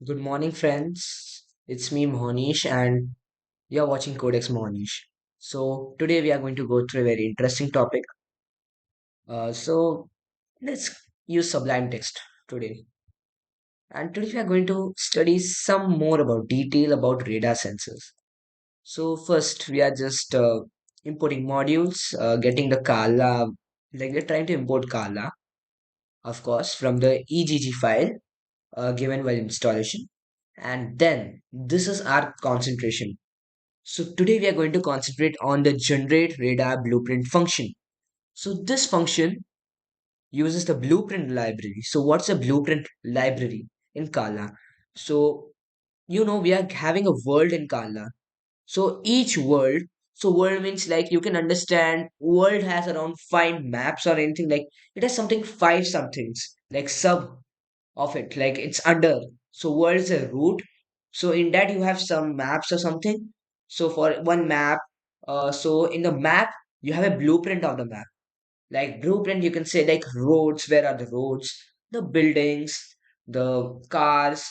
Good morning, friends. It's me, Mohnish, and you're watching Codex-Mohnish. So, today we are going to go through a very interesting topic. So, let's use Sublime Text today. And today we are going to study some more about detail about radar sensors. So, first, we are just importing modules, getting the Carla, like we're trying to import Carla, of course, from the EGG file given while installation. And then, this is our concentration. So today we are going to concentrate on the generate radar blueprint function. So this function uses the blueprint library. So what's a blueprint library in Carla? So we are having a world in Carla. So each world, so world means like you can understand world has around five maps or anything like it has something five somethings like sub of it like it's under. So world is a root, so in that you have some maps or something. So for one map, so in the map you have a blueprint of the map. Like blueprint you can say like roads, where are the roads, the buildings, the cars,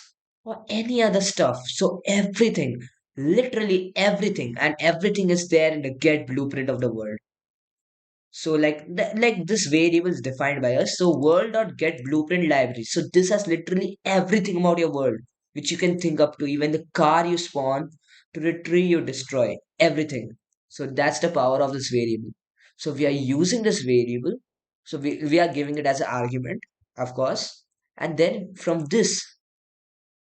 or any other stuff. So everything, literally everything, and everything is there in the get blueprint of the world. So like this variable is defined by us. So world dot get blueprint library. So this has literally everything about your world, which you can think up to, even the car you spawn to the tree you destroy, everything. So that's the power of this variable. So we are using this variable. So we are giving it as an argument, of course. And then from this,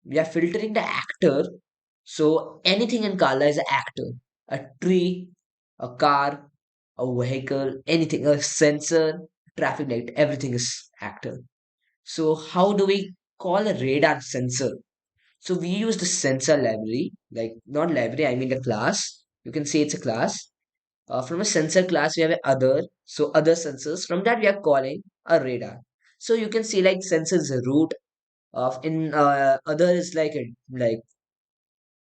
we are filtering the actor. So anything in Kala is an actor. A tree, a car, a vehicle, anything, a sensor, traffic light, everything is actor. So how do we call a radar sensor? So we use the sensor library, like not library, I mean the class. You can say it's a class. From a sensor class, we have a other. So other sensors. From that, we are calling a radar. So you can see like sensor is a root of in other is like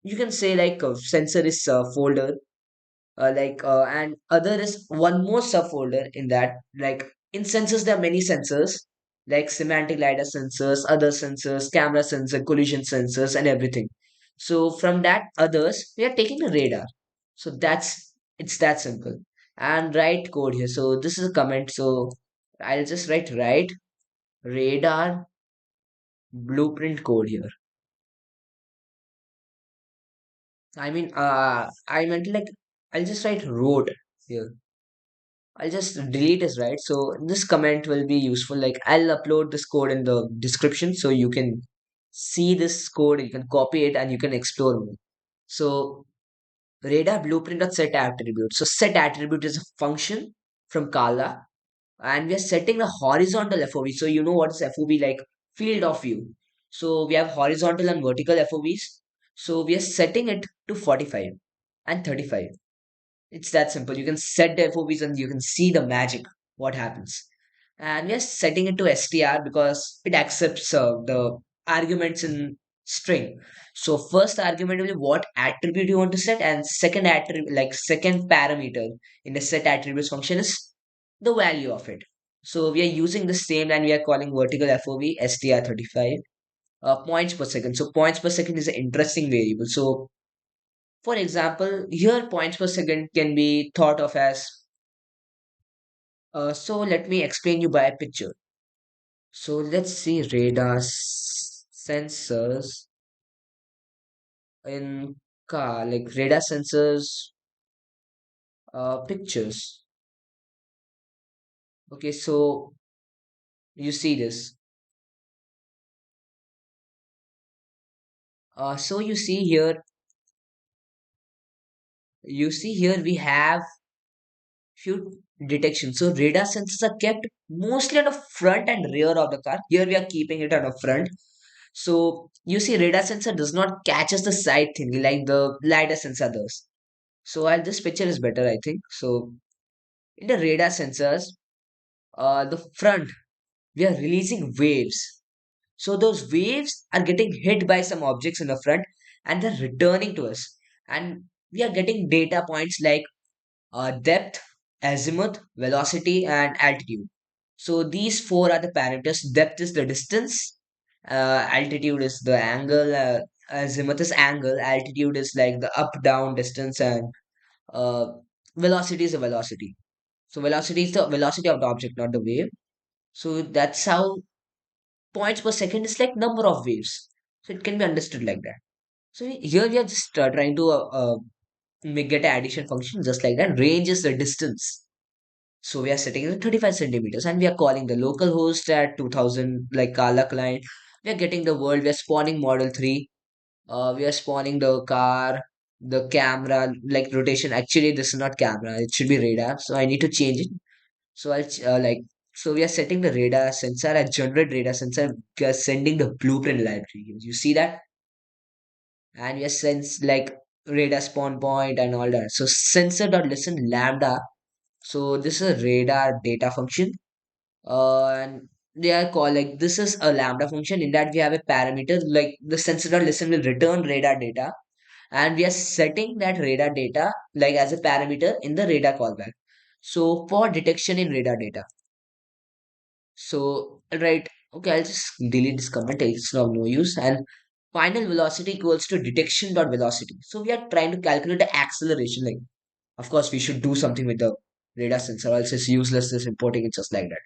you can say like a sensor is a folder, and other is one more subfolder in that. Like in sensors there are many sensors, like semantic lidar sensors, other sensors, camera sensor, collision sensors, and everything. So from that others we are taking the radar. So it's that simple. And write code here. So this is a comment. So I'll just write radar blueprint code here. I meant like I'll just write road here. I'll just delete this, right? So this comment will be useful. Like I'll upload this code in the description so you can see this code, you can copy it, and you can explore more. So radar blueprint dot set attribute. So set attribute is a function from Carla, and we are setting the horizontal FOV. So you know what is FOV, like field of view. So we have horizontal and vertical FOVs. So we are setting it to 45 and 35. It's that simple. You can set the FOVs and you can see the magic, what happens. And we are setting it to str because it accepts the arguments in string. So first argument will be what attribute you want to set, and second attribute, like second parameter in the set attributes function, is the value of it. So we are using the same, and we are calling vertical FOV str35 points per second. So points per second is an interesting variable. So for example, here points per second can be thought of as, so let me explain you by a picture. So let's see radar sensors in car, like radar sensors pictures. Okay, so you see this. So you see here we have few detections. So radar sensors are kept mostly on the front and rear of the car. Here we are keeping it on the front. So you see, radar sensor does not catches the side thing like the lidar sensor does. So while this picture is better, I think. So in the radar sensors, the front, we are releasing waves. So those waves are getting hit by some objects in the front, and they're returning to us. And we are getting data points like depth, azimuth, velocity, and altitude. So these four are the parameters. Depth is the distance, Altitude is the angle, azimuth is angle, altitude is like the up down distance, and uh, velocity is the velocity. So velocity is the velocity of the object, not the wave. So that's how points per second is like number of waves. So it can be understood like that. So here we are just trying to get an addition function just like that. Range is the distance. So we are setting it at 35 centimeters, and we are calling the local host at 2000, like Carla client. We are getting the world. We are spawning model 3. We are spawning the car, the camera, like rotation. Actually, this is not camera. It should be radar. So I need to change it. So so we are setting the radar sensor at generate radar sensor. We are sending the blueprint library. You see that? And we are sense like radar spawn point and all that. So sensor dot listen lambda. So this is a radar data function. And they are called like this is a lambda function. In that we have a parameter like the sensor dot listen will return radar data, and we are setting that radar data like as a parameter in the radar callback. So for detection in radar data. So, right, okay, I'll just delete this comment. It's of no use. And final velocity equals to detection dot velocity. So we are trying to calculate the acceleration. Like, of course, we should do something with the radar sensor, or else it's useless just importing it just like that.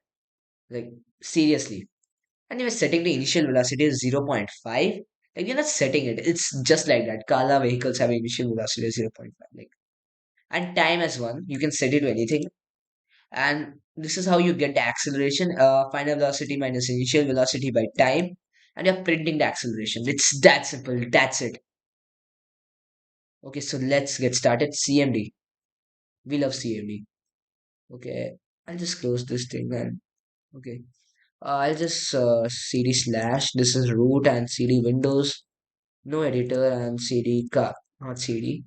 Like, seriously. And we're setting the initial velocity as 0.5. Like, we're not setting it. It's just like that. Carla vehicles have initial velocity as 0.5. Like, and time as one. You can set it to anything, and this is how you get the acceleration, final velocity minus initial velocity by time, and you're printing the acceleration. It's that simple. That's it. Okay, so let's get started. CMD. We love CMD. Okay, I'll just close this thing. And okay, I'll just cd slash, this is root, and cd windows, no editor, and cd car, not cd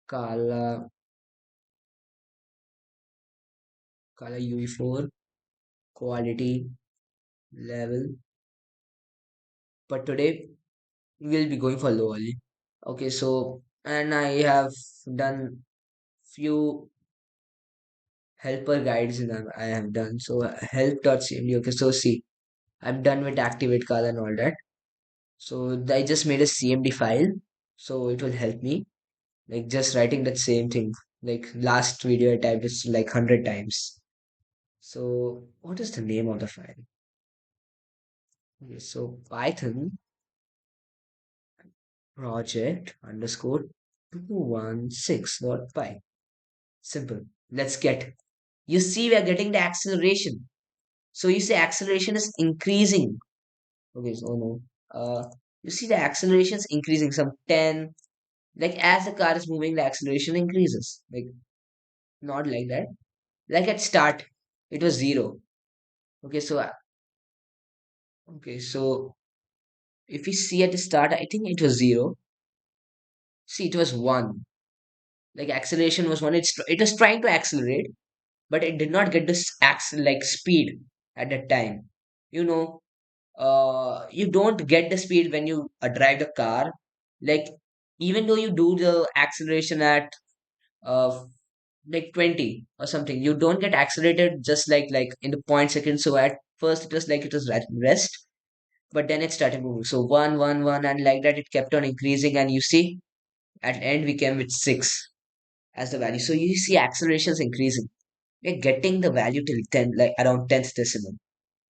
Carla, Carla uv4 quality level. But today we'll be going for low only. Okay, so and I have done few helper guides in them. I have done so help.cmd. Okay, so see, I'm done with activate call and all that. So I just made a CMD file, so it will help me like just writing that same thing. Like last video I typed it like 100 times. So what is the name of the file? Okay, so Python project underscore 216.py. Simple. Let's get. You see, we are getting the acceleration. So you see, acceleration is increasing. Okay, so no. You see, the acceleration is increasing some 10. Like as the car is moving, the acceleration increases. Like not like that. Like at start, it was zero. Okay, so okay, so if we see at the start, I think it was zero. See, it was one. Like acceleration was one. It was trying to accelerate, but it did not get this like speed at that time. You know, you don't get the speed when you drive the car. Like even though you do the acceleration at uh like 20 or something, you don't get accelerated just like in the point second. So at first it was like it was at rest, but then it started moving. So one, one, one, and like that it kept on increasing. And you see, at the end we came with six as the value. So you see acceleration is increasing. We're getting the value till 10, like around 10th decimal.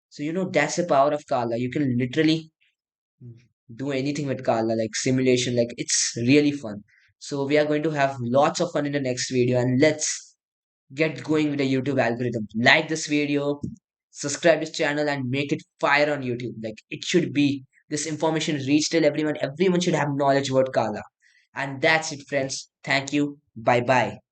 So that's the power of Carla. You can literally do anything with Carla, like simulation, like it's really fun. So we are going to have lots of fun in the next video, and let's get going with the YouTube algorithm. Like this video, subscribe this channel, and make it fire on YouTube. Like it should be. This information reach till everyone. Everyone should have knowledge about Carla. And that's it, friends. Thank you. Bye bye.